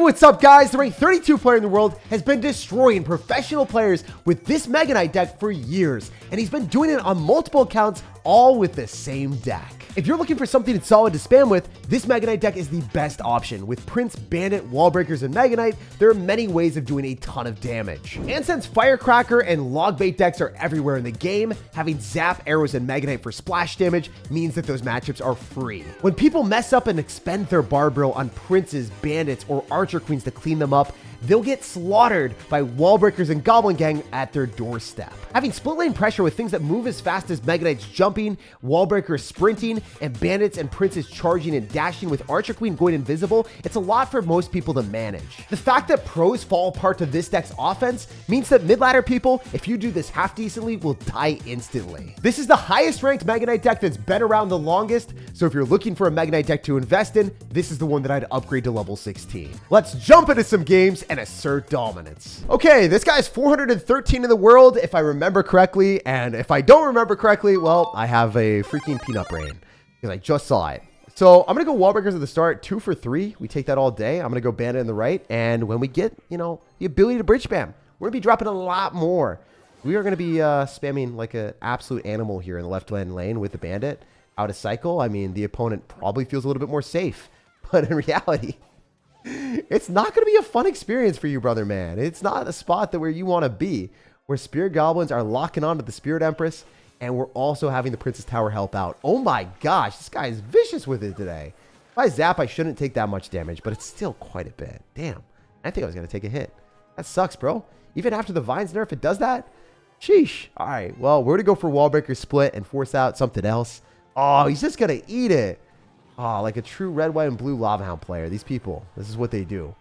what's up guys? The ranked 32 player in the world has been destroying professional players with this Mega Knight deck for years, and he's been doing it on multiple accounts, all with the same deck. If you're looking for something solid to spam with, this Mega Knight deck is the best option. With Prince, Bandit, Wall Breakers, and Mega Knight, there are many ways of doing a ton of damage. And since Firecracker and Logbait decks are everywhere in the game, having Zap, Arrows, and Mega Knight for splash damage means that those matchups are free. When people mess up and expend their Barbarill on Princes, Bandits, or Archer Queens to clean them up, they'll get slaughtered by Wall Breakers and Goblin Gang at their doorstep. Having split lane pressure with things that move as fast as Mega Knight's jumping, Wall Breakers sprinting, and Bandits and Princes charging and dashing with Archer Queen going invisible, it's a lot for most people to manage. The fact that pros fall apart to this deck's offense means that mid-ladder people, if you do this half decently, will die instantly. This is the highest ranked Mega Knight deck that's been around the longest, so if you're looking for a Mega Knight deck to invest in, this is the one that I'd upgrade to level 16. Let's jump into some games and assert dominance. Okay, this guy's 413 in the world, if I remember correctly, and if I don't remember correctly, well, I have a freaking peanut brain, because I just saw it. So I'm gonna go Wall Breakers at the start, 2 for 3. We take that all day. I'm gonna go Bandit in the right, and when we get, the ability to bridge spam, we're gonna be dropping a lot more. We are gonna be spamming like an absolute animal here in the left-hand lane with the Bandit. Out of cycle, I mean, the opponent probably feels a little bit more safe, but in reality, it's not going to be a fun experience for you, brother man. It's not a spot where you want to be, where Spirit Goblins are locking onto the Spirit Empress, and we're also having the Princess Tower help out. Oh my gosh, this guy is vicious with it today. If I zap, I shouldn't take that much damage, but it's still quite a bit. Damn, I think I was going to take a hit. That sucks, bro. Even after the Vines nerf, it does that? Sheesh. All right, well, we're going to go for Wall Breaker split and force out something else. Oh, he's just going to eat it. Oh, like a true red, white, and blue Lava Hound player. These people, this is what they do.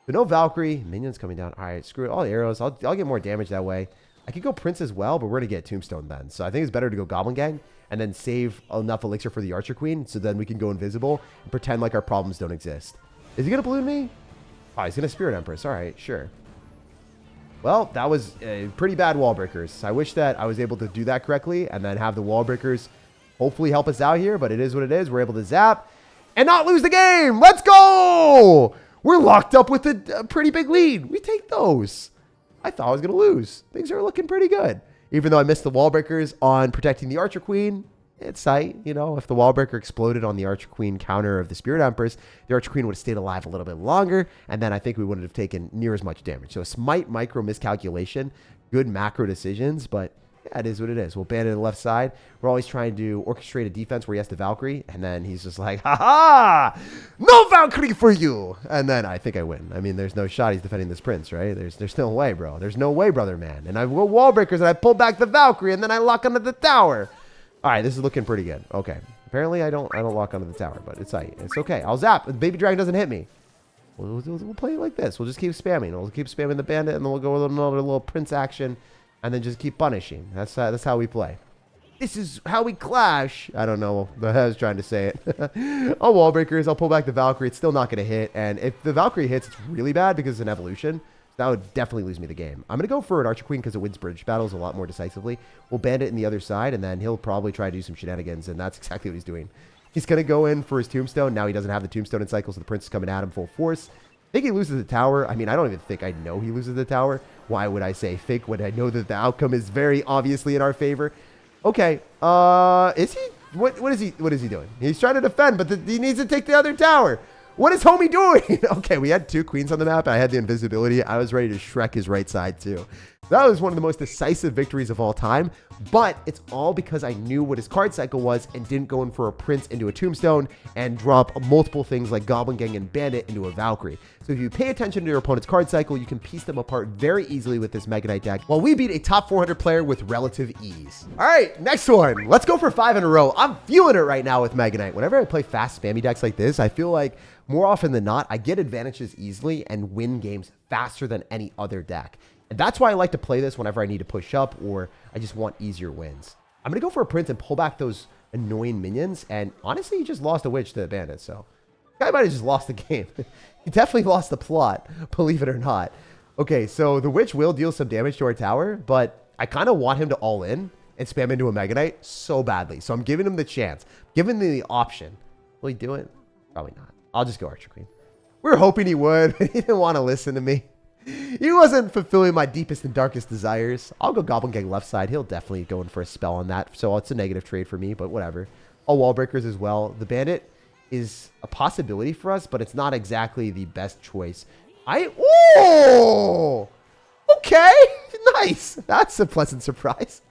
But no Valkyrie. Minions coming down. All right, screw it. All the arrows. I'll get more damage that way. I could go Prince as well, but we're going to get Tombstone then. So I think it's better to go Goblin Gang and then save enough elixir for the Archer Queen so then we can go invisible and pretend like our problems don't exist. Is he going to balloon me? Oh, he's going to Spirit Empress. All right, sure. Well, that was pretty bad Wall Breakers. I wish that I was able to do that correctly and then have the Wall Breakers hopefully help us out here, but it is what it is. We're able to zap and not lose the game. Let's go. We're locked up with a pretty big lead. We take those. I thought I was going to lose. Things are looking pretty good. Even though I missed the Wall Breakers on protecting the Archer Queen, it's tight. If the Wall Breaker exploded on the Archer Queen counter of the Spirit Empress, the Archer Queen would have stayed alive a little bit longer, and then I think we wouldn't have taken near as much damage. So a slight micro miscalculation, good macro decisions, but yeah, it is what it is. We'll ban it on the left side. We're always trying to orchestrate a defense where he has the Valkyrie, and then he's just like, ha-ha! No Valkyrie for you! And then I think I win. I mean, there's no shot he's defending this Prince, right? There's no way, bro. There's no way, brother man. And I go Wall Breakers, and I pull back the Valkyrie, and then I lock onto the tower. All right, this is looking pretty good. Okay. Apparently, I don't lock onto the tower, but it's tight. It's okay. I'll zap. The Baby Dragon doesn't hit me. We'll play it like this. We'll just keep spamming. We'll keep spamming the Bandit, and then we'll go with another little Prince action. And then just keep punishing. That's how we play. This is how we clash. I don't know. I was trying to say it. Oh, Wall Breakers. I'll pull back the Valkyrie. It's still not going to hit. And if the Valkyrie hits, it's really bad because it's an evolution. That would definitely lose me the game. I'm going to go for an Archer Queen because it wins bridge battles a lot more decisively. We'll Bandit in the other side, and then he'll probably try to do some shenanigans, and that's exactly what he's doing. He's going to go in for his Tombstone. Now he doesn't have the Tombstone in cycle, so the Prince is coming at him full force. I think he loses the tower. I mean, I don't even think I know he loses the tower. Why would I say fake when I know that the outcome is very obviously in our favor? Okay. Is he? What is he doing? He's trying to defend, but he needs to take the other tower. What is homie doing? Okay, we had 2 queens on the map. I had the invisibility. I was ready to Shrek his right side too. That was one of the most decisive victories of all time, but it's all because I knew what his card cycle was and didn't go in for a Prince into a Tombstone and drop multiple things like Goblin Gang and Bandit into a Valkyrie. So if you pay attention to your opponent's card cycle, you can piece them apart very easily with this Mega Knight deck, while we beat a top 400 player with relative ease. All right, next one. Let's go for 5 in a row. I'm feeling it right now with Mega Knight. Whenever I play fast spammy decks like this, I feel like more often than not, I get advantages easily and win games faster than any other deck. And that's why I like to play this whenever I need to push up or I just want easier wins. I'm going to go for a Prince and pull back those annoying minions. And honestly, he just lost a Witch to the Bandit. So the guy might have just lost the game. He definitely lost the plot, believe it or not. Okay, so the Witch will deal some damage to our tower, but I kind of want him to all in and spam into a Mega Knight so badly. So I'm giving him the chance, giving him the option. Will he do it? Probably not. I'll just go Archer Queen. We were hoping he would, but he didn't want to listen to me. He wasn't fulfilling my deepest and darkest desires. I'll go Goblin Gang left side. He'll definitely go in for a spell on that. So it's a negative trade for me, but whatever. All wall breakers as well. The bandit is a possibility for us, but it's not exactly the best choice. Oh! Okay. Nice. That's a pleasant surprise.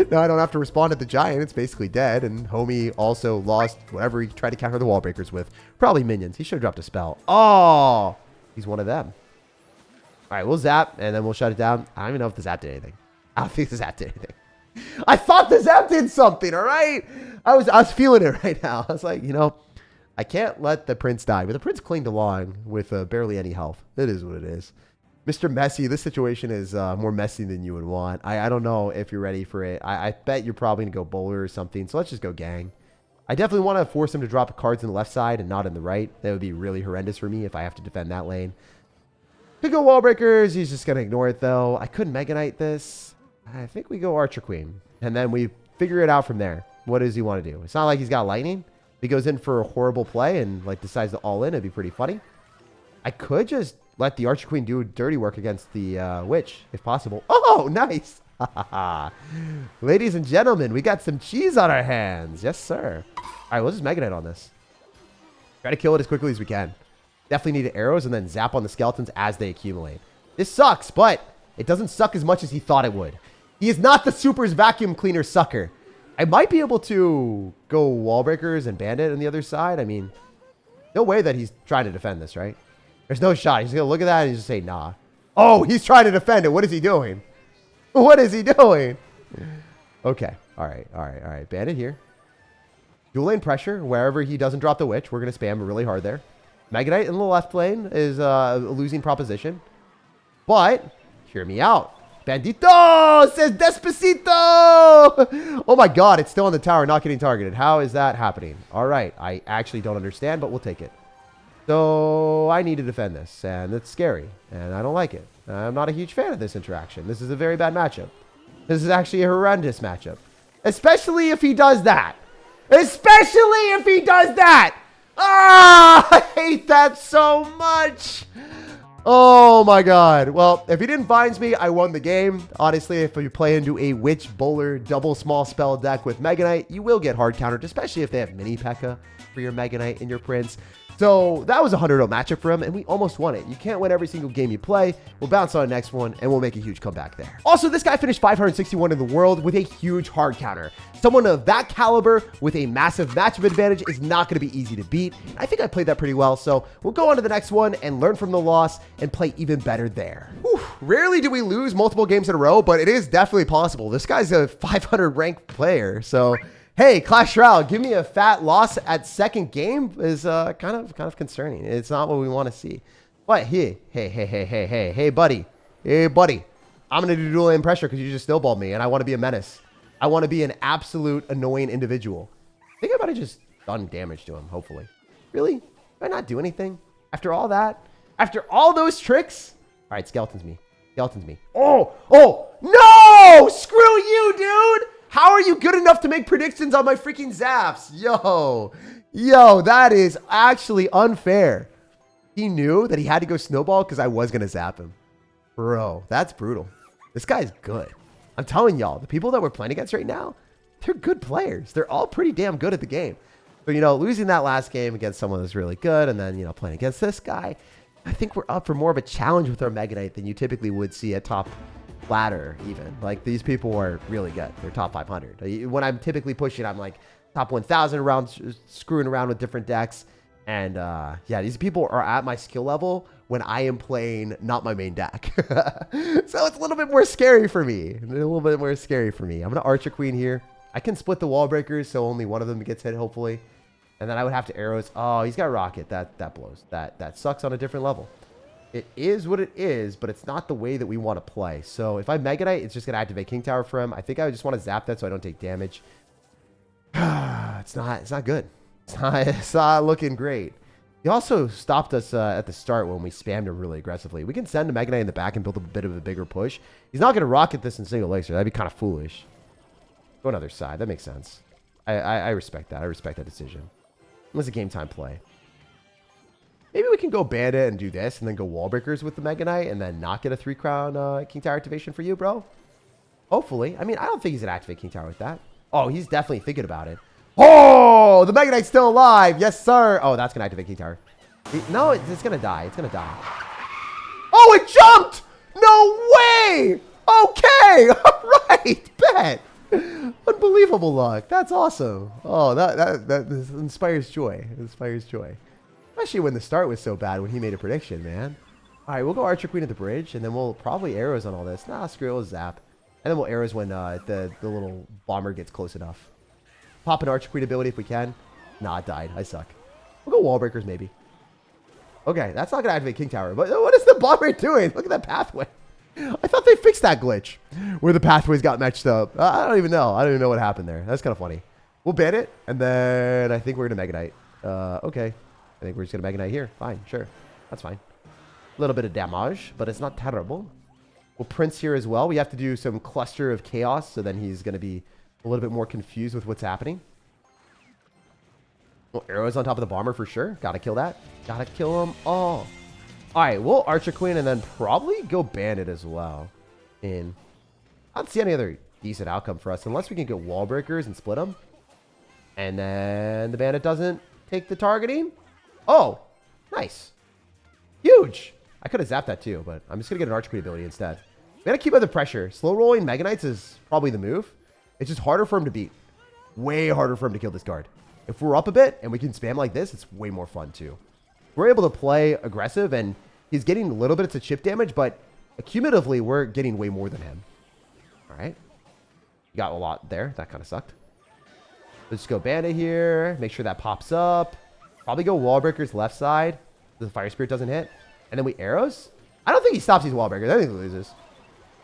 Now I don't have to respond to the giant. It's basically dead. And homie also lost whatever he tried to counter the wall breakers with. Probably minions. He should have dropped a spell. Oh! He's one of them. All right, we'll zap, and then we'll shut it down. I don't even know if the zap did anything. I don't think the zap did anything. I thought the zap did something, all right? I was feeling it right now. I was like, you know, I can't let the prince die. But the prince clinged along with barely any health. It is what it is. Mr. Messy, this situation is more messy than you would want. I don't know if you're ready for it. I bet you're probably going to go bowler or something. So let's just go gang. I definitely want to force him to drop cards in the left side and not in the right. That would be really horrendous for me if I have to defend that lane. Could go wall breakers. He's just going to ignore it, though. I could Mega Knight this. I think we go Archer Queen. And then we figure it out from there. What does he want to do? It's not like he's got lightning. If he goes in for a horrible play and like decides to all in, it'd be pretty funny. I could just let the Archer Queen do dirty work against the Witch, if possible. Oh, nice. Ladies and gentlemen, we got some cheese on our hands. Yes, sir. All right, we'll just Mega Knight on this. Try to kill it as quickly as we can. Definitely need arrows and then zap on the skeletons as they accumulate. This sucks, but it doesn't suck as much as he thought it would. He is not the Super's vacuum cleaner sucker. I might be able to go wall breakers and bandit on the other side. I mean, no way that he's trying to defend this, right? There's no shot. He's going to look at that and just say, nah. Oh, he's trying to defend it. What is he doing? What is he doing? Okay. All right. All right. All right. Bandit here. Dual lane pressure. Wherever he doesn't drop the witch, we're going to spam really hard there. Mega Knight in the left lane is a losing proposition. But, hear me out. Bandito says Despacito. Oh my god, it's still on the tower, not getting targeted. How is that happening? All right, I actually don't understand, but we'll take it. So, I need to defend this, and it's scary, and I don't like it. I'm not a huge fan of this interaction. This is a very bad matchup. This is actually a horrendous matchup. Especially if he does that. Especially if he does that. Ah, I hate that so much. Oh my god. Well, if he didn't binds me, I won the game. Honestly, if you play into a witch bowler double small spell deck with Mega Knight, you will get hard countered, especially if they have mini P.E.K.K.A. for your Mega Knight and your Prince. So that was a 100-0 matchup for him, and we almost won it. You can't win every single game you play. We'll bounce on the next one, and we'll make a huge comeback there. Also, this guy finished 561 in the world with a huge hard counter. Someone of that caliber with a massive matchup advantage is not going to be easy to beat. I think I played that pretty well, so we'll go on to the next one and learn from the loss and play even better there. Whew. Rarely do we lose multiple games in a row, but it is definitely possible. This guy's a 500 ranked player, so... Hey, Clash Royale, give me a fat loss at second game is kind of concerning. It's not what we want to see. But hey, buddy. Hey, buddy. I'm going to do dual lane pressure because you just snowballed me, and I want to be a menace. I want to be an absolute annoying individual. I think I might have just done damage to him, hopefully. Really? Did I not do anything? After all that? After all those tricks? All right, skeletons me. Skeletons me. Oh, no! Screw you, dude! How are you good enough to make predictions on my freaking zaps? Yo, that is actually unfair. He knew that he had to go snowball because I was going to zap him. Bro, that's brutal. This guy's good. I'm telling y'all, the people that we're playing against right now, they're good players. They're all pretty damn good at the game. But, you know, losing that last game against someone that's really good and then, you know, playing against this guy, I think we're up for more of a challenge with our Mega Knight than you typically would see at top ladder even. Like, these people are really good. They're top 500. When I'm typically pushing, I'm like top 1,000 around, screwing around with different decks. And yeah, these people are at my skill level when I am playing not my main deck. So it's a little bit more scary for me. I'm going to Archer Queen here. I can split the wall breakers so only one of them gets hit, hopefully. And then I would have to arrows. Oh, he's got rocket. That blows. That sucks on a different level. It is what it is, but it's not the way that we want to play. So if I Mega Knight, it's just going to activate King Tower for him. I think I just want to zap that so I don't take damage. It's not good. It's not looking great. He also stopped us at the start when we spammed him really aggressively. We can send a Mega Knight in the back and build a bit of a bigger push. He's not going to rocket this in single laser. That'd be kind of foolish. Go another side. That makes sense. I respect that. I respect that decision. It was a game time play. Maybe we can go bandit and do this and then go wall breakers with the Mega Knight and then not get a 3-crown King Tower activation for you, bro. Hopefully. I mean, I don't think he's going to activate King Tower with that. Oh, he's definitely thinking about it. Oh, the Mega Knight's still alive. Yes, sir. Oh, that's going to activate King Tower. No, it's going to die. It's going to die. Oh, it jumped. No way. Okay. All right. Bet. Unbelievable luck. That's awesome. Oh, that inspires joy. It inspires joy. Especially when the start was so bad when he made a prediction, man. All right, we'll go Archer Queen at the bridge, and then we'll probably arrows on all this. Nah, screw it, we'll zap. And then we'll arrows when the little bomber gets close enough. Pop an Archer Queen ability if we can. Nah, it died. I suck. We'll go wall breakers maybe. Okay, that's not going to activate King Tower. But what is the bomber doing? Look at that pathway. I thought they fixed that glitch where the pathways got matched up. I don't even know. I don't even know what happened there. That's kind of funny. We'll ban it, and then I think we're going to Mega Knight. Okay. I think we're just going to Mega Knight here. Fine, sure. That's fine. A little bit of damage, but it's not terrible. We'll Prince here as well. We have to do some cluster of chaos, so then he's going to be a little bit more confused with what's happening. Well, arrows on top of the bomber for sure. Got to kill that. Got to kill them all. All right, we'll Archer Queen and then probably go Bandit as well. And I don't see any other decent outcome for us unless we can get wall breakers and split them. And then the Bandit doesn't take the targeting. Oh, nice. Huge. I could have zapped that too, but I'm just going to get an Archer Queen ability instead. We got to keep under pressure. Slow rolling Mega Knights is probably the move. It's just harder for him to beat. Way harder for him to kill this card. If we're up a bit and we can spam like this, it's way more fun too. We're able to play aggressive, and he's getting a little bit of chip damage, but cumulatively, we're getting way more than him. All right. You got a lot there. That kind of sucked. Let's go Bandit here. Make sure that pops up. Probably go wall breakers left side. The Fire Spirit doesn't hit. And then we arrows. I don't think he stops these wall breakers. I think he loses.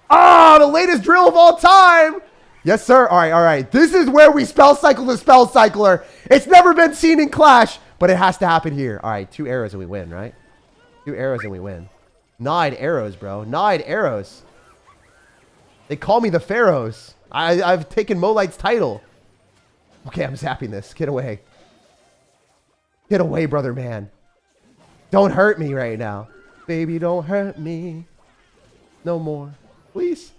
Oh, the latest drill of all time. Yes, sir. All right, all right. This is where we spell cycle the spell cycler. It's never been seen in Clash, but it has to happen here. All right, 2 arrows and we win, right? 2 arrows and we win. 9 arrows, bro. 9 arrows. They call me the Pharaohs. I've taken Molite's title. Okay, I'm zapping this. Get away. Get away, brother man. Don't hurt me right now. Baby, don't hurt me. No more. Please.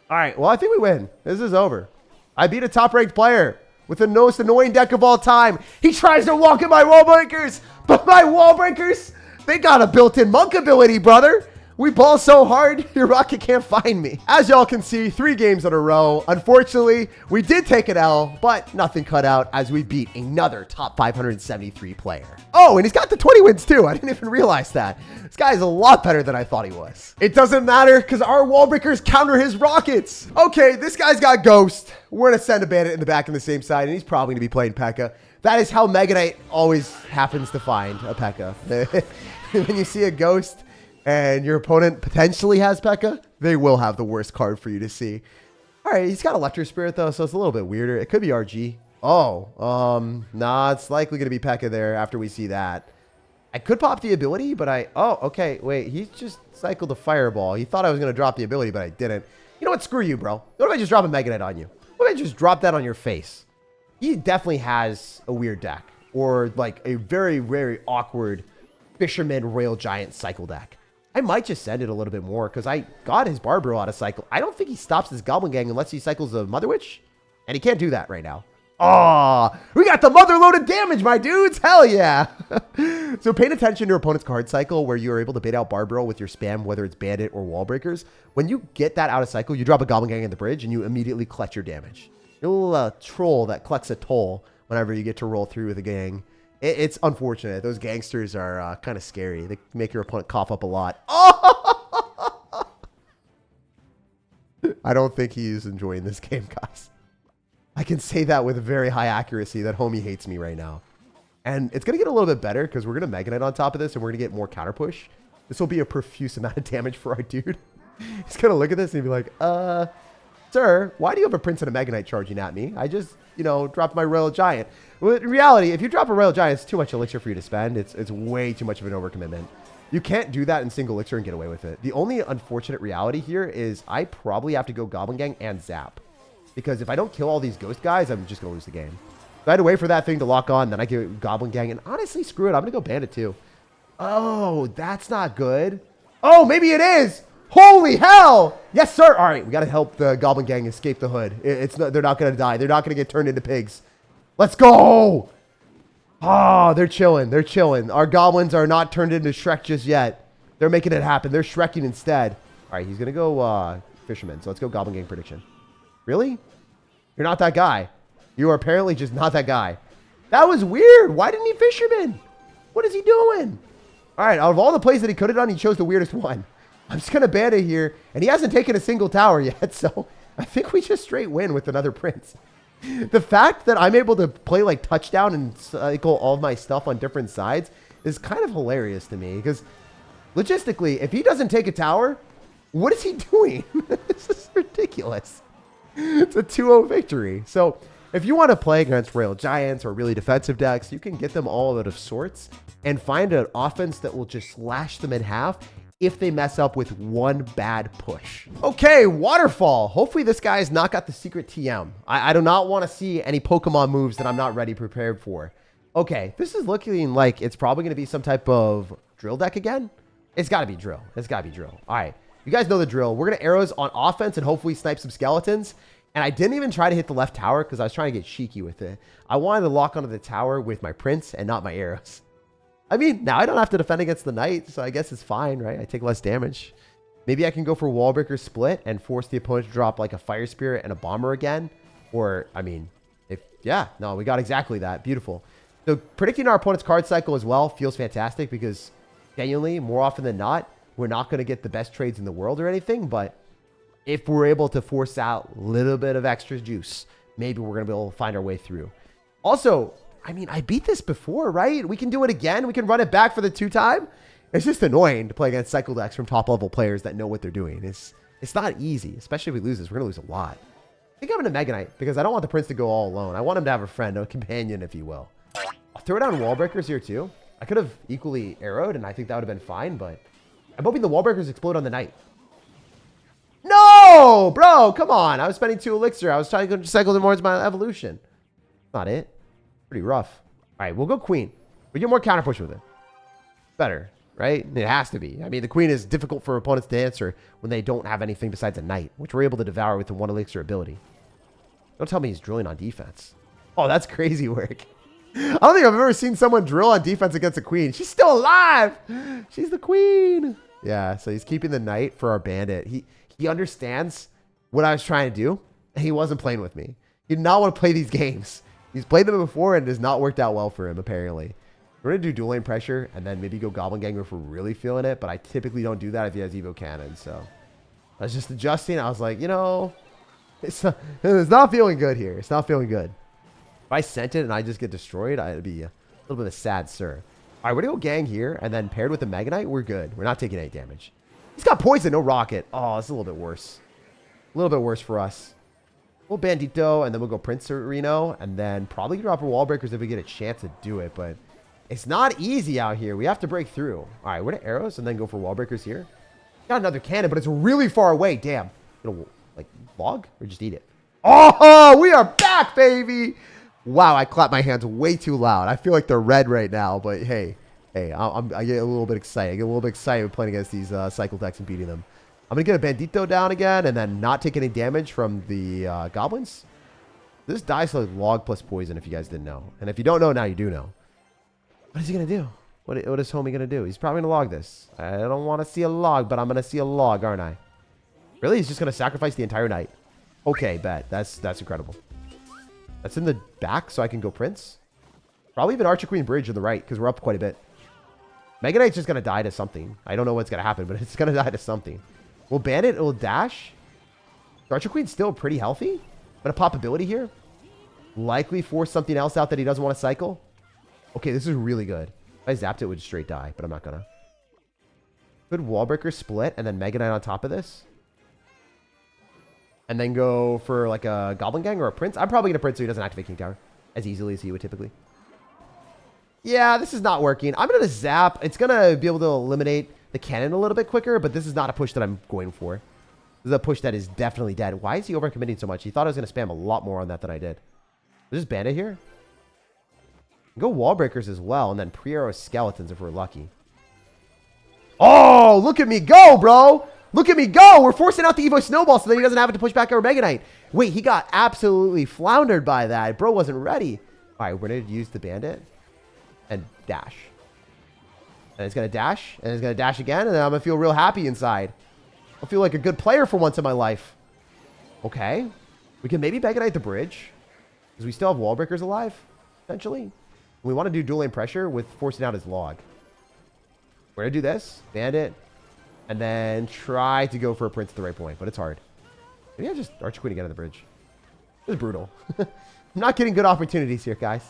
All right, well, I think we win. This is over. I beat a top-ranked player with the most annoying deck of all time. He tries to walk in my wall breakers, but my wall breakers, they got a built-in monk ability, brother. We ball so hard, your rocket can't find me. As y'all can see, 3 games in a row. Unfortunately, we did take an L, but nothing cut out as we beat another top 573 player. Oh, and he's got the 20 wins too. I didn't even realize that. This guy is a lot better than I thought he was. It doesn't matter because our wall breakers counter his rockets. Okay, this guy's got Ghost. We're going to send a Bandit in the back on the same side, and he's probably going to be playing P.E.K.K.A. That is how Mega Knight always happens to find a P.E.K.K.A. When you see a Ghost and your opponent potentially has P.E.K.K.A., they will have the worst card for you to see. All right, he's got a Lecter Spirit, though, so it's a little bit weirder. It could be RG. Oh, nah, it's likely going to be P.E.K.K.A. there after we see that. I could pop the ability, but oh, okay, wait, he just cycled a Fireball. He thought I was going to drop the ability, but I didn't. You know what? Screw you, bro. What if I just drop a Mega Knight on you? What if I just drop that on your face? He definitely has a weird deck, or like a very, very awkward Fisherman Royal Giant cycle deck. I might just send it a little bit more because I got his Barbaro out of cycle. I don't think he stops his Goblin Gang unless he cycles a Mother Witch, and he can't do that right now. Oh, we got the mother loaded damage, my dudes. Hell yeah. So paying attention to your opponent's card cycle where you are able to bait out Barbaro with your spam, whether it's Bandit or Wall Breakers. When you get that out of cycle, you drop a Goblin Gang in the bridge and you immediately clutch your damage. Your little troll that collects a toll whenever you get to roll through with a gang. It's unfortunate. Those gangsters are kind of scary. They make your opponent cough up a lot. Oh! I don't think he's enjoying this game, guys. I can say that with very high accuracy that homie hates me right now. And it's going to get a little bit better because we're going to Mega Knight on top of this and we're going to get more counter push. This will be a profuse amount of damage for our dude. He's going to look at this and be like, sir, why do you have a Prince and a Mega Knight charging at me? I just, dropped my Royal Giant. Well, in reality, if you drop a Royal Giant, it's too much elixir for you to spend. It's way too much of an overcommitment. You can't do that in single elixir and get away with it. The only unfortunate reality here is I probably have to go Goblin Gang and Zap. Because if I don't kill all these Ghost guys, I'm just going to lose the game. So I had to wait for that thing to lock on, then I get Goblin Gang. And honestly, screw it. I'm going to go Bandit too. Oh, that's not good. Oh, maybe it is. Holy hell. Yes, sir. All right, we got to help the Goblin Gang escape the hood. They're not going to die. They're not going to get turned into pigs. Let's go. Oh, they're chilling. They're chilling. Our goblins are not turned into Shrek just yet. They're making it happen. They're Shrekking instead. All right, he's going to go Fisherman. So let's go Goblin Gang prediction. Really? You're not that guy. You are apparently just not that guy. That was weird. Why didn't he Fisherman? What is he doing? All right, out of all the plays that he could have done, he chose the weirdest one. I'm just going to ban it here. And he hasn't taken a single tower yet. So I think we just straight win with another prince. The fact that I'm able to play like touchdown and cycle all of my stuff on different sides is kind of hilarious to me. Because logistically, if he doesn't take a tower, what is he doing? This is ridiculous. It's a 2-0 victory. So if you want to play against Royal Giants or really defensive decks, you can get them all out of sorts and find an offense that will just slash them in half if they mess up with one bad push. Okay, Waterfall. Hopefully this guy's not got the secret TM. I do not want to see any Pokemon moves that I'm not ready prepared for. Okay, this is looking like it's probably going to be some type of drill deck again. It's got to be drill. It's got to be drill. All right, you guys know the drill. We're going to arrows on offense and hopefully snipe some skeletons. And I didn't even try to hit the left tower because I was trying to get cheeky with it. I wanted to lock onto the tower with my prince and not my arrows. I mean, now I don't have to defend against the knight, so I guess it's fine, right? I take less damage. Maybe I can go for wall breaker split and force the opponent to drop like a fire spirit and a bomber again. Or, I mean, yeah, no, we got exactly that. Beautiful. So predicting our opponent's card cycle as well feels fantastic because genuinely, more often than not, we're not going to get the best trades in the world or anything, but if we're able to force out a little bit of extra juice, maybe we're going to be able to find our way through. Also, I mean, I beat this before, right? We can do it again. We can run it back for the 2-time. It's just annoying to play against cycle decks from top-level players that know what they're doing. It's not easy, especially if we lose this. We're going to lose a lot. I think I'm going to Mega Knight because I don't want the prince to go all alone. I want him to have a friend, a companion, if you will. I'll throw down wall breakers here, too. I could have equally arrowed, and I think that would have been fine, but I'm hoping the wall breakers explode on the knight. No, bro, come on. I was spending 2 elixir. I was trying to cycle them towards my evolution. Not it. Pretty rough. All right, we'll go queen. We get more counter push with it. Better, right? It has to be. I mean, the queen is difficult for opponents to answer when they don't have anything besides a knight, which we're able to devour with the 1 elixir ability. Don't tell me he's drilling on defense. Oh, that's crazy work. I don't think I've ever seen someone drill on defense against a queen. She's still alive. She's the queen. Yeah, so he's keeping the knight for our bandit. He understands what I was trying to do, and he wasn't playing with me. He did not want to play these games. He's played them before, and it has not worked out well for him, apparently. We're going to do dual lane pressure, and then maybe go Goblin Gang if we're really feeling it, but I typically don't do that if he has Evo Cannon, so I was just adjusting. I was like, you know, it's not feeling good here. It's not feeling good. If I sent it and I just get destroyed, I'd be a little bit of a sad sir. All right, we're going to go Gang here, and then paired with the Mega Knight, we're good. We're not taking any damage. He's got poison, no rocket. Oh, that's a little bit worse. A little bit worse for us. We'll Bandito, and then we'll go Prince Reno, and then probably drop our wall breakers if we get a chance to do it, but it's not easy out here. We have to break through. All right, we're to arrows, and then go for wall breakers here. Got another cannon, but it's really far away. Damn. Gonna, like, log or just eat it? Oh, we are back, baby. Wow, I clapped my hands way too loud. I feel like they're red right now, but hey, I get a little bit excited. I get a little bit excited playing against these cycle decks and beating them. I'm going to get a Bandito down again and then not take any damage from the goblins. This dies like log plus poison if you guys didn't know. And if you don't know, now you do know. What is he going to do? What is homie going to do? He's probably going to log this. I don't want to see a log, but I'm going to see a log, aren't I? Really? He's just going to sacrifice the entire night. Okay, bet. That's incredible. That's in the back, so I can go Prince. Probably even Archer Queen Bridge on the right, because we're up quite a bit. Mega Knight's just going to die to something. I don't know what's going to happen, but it's going to die to something. We'll Bandit, it'll dash. Archer Queen's still pretty healthy, but a pop ability here. Likely force something else out that he doesn't want to cycle. Okay, this is really good. If I zapped it, it would straight die, but I'm not going to. Good wall breaker split, and then Mega Knight on top of this. And then go for like a Goblin Gang or a Prince. I'm probably going to Prince so he doesn't activate King Tower as easily as he would typically. Yeah, this is not working. I'm going to zap. It's going to be able to eliminate the cannon a little bit quicker, but this is not a push that I'm going for. This is a push that is definitely dead. Why is he overcommitting so much? He thought I was going to spam a lot more on that than I did. There's just Bandit here. Go wall breakers as well, and then pre-arrow skeletons if we're lucky. Oh, look at me go, bro. Look at me go. We're forcing out the Evo Snowball so that he doesn't have to push back our Mega Knight. Wait, he got absolutely floundered by that. Bro wasn't ready. All right, we're going to use the bandit and dash. And it's going to dash, and it's going to dash again, and then I'm going to feel real happy inside. I'll feel like a good player for once in my life. Okay. We can maybe Mega Knight the bridge, because we still have wall breakers alive, essentially. We want to do dual lane pressure with forcing out his log. We're going to do this, bandit, and then try to go for a prince at the right point, but it's hard. Maybe I just Archer Queen again on the bridge. This is brutal. I'm not getting good opportunities here, guys.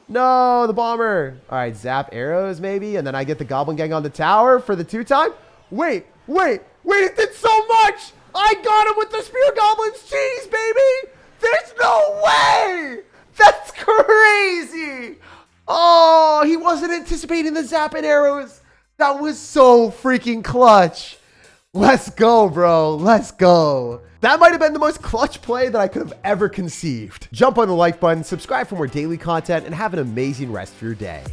No, the bomber. All right, zap arrows maybe, and then I get the Goblin Gang on the tower for the 2-time. Wait, it did so much. I got him with the Spear Goblin's cheese, baby. There's no way. That's crazy. Oh, he wasn't anticipating the zap and arrows. That was so freaking clutch. Let's go, bro. Let's go. That might have been the most clutch play that I could have ever conceived. Jump on the like button, subscribe for more daily content, and have an amazing rest of your day.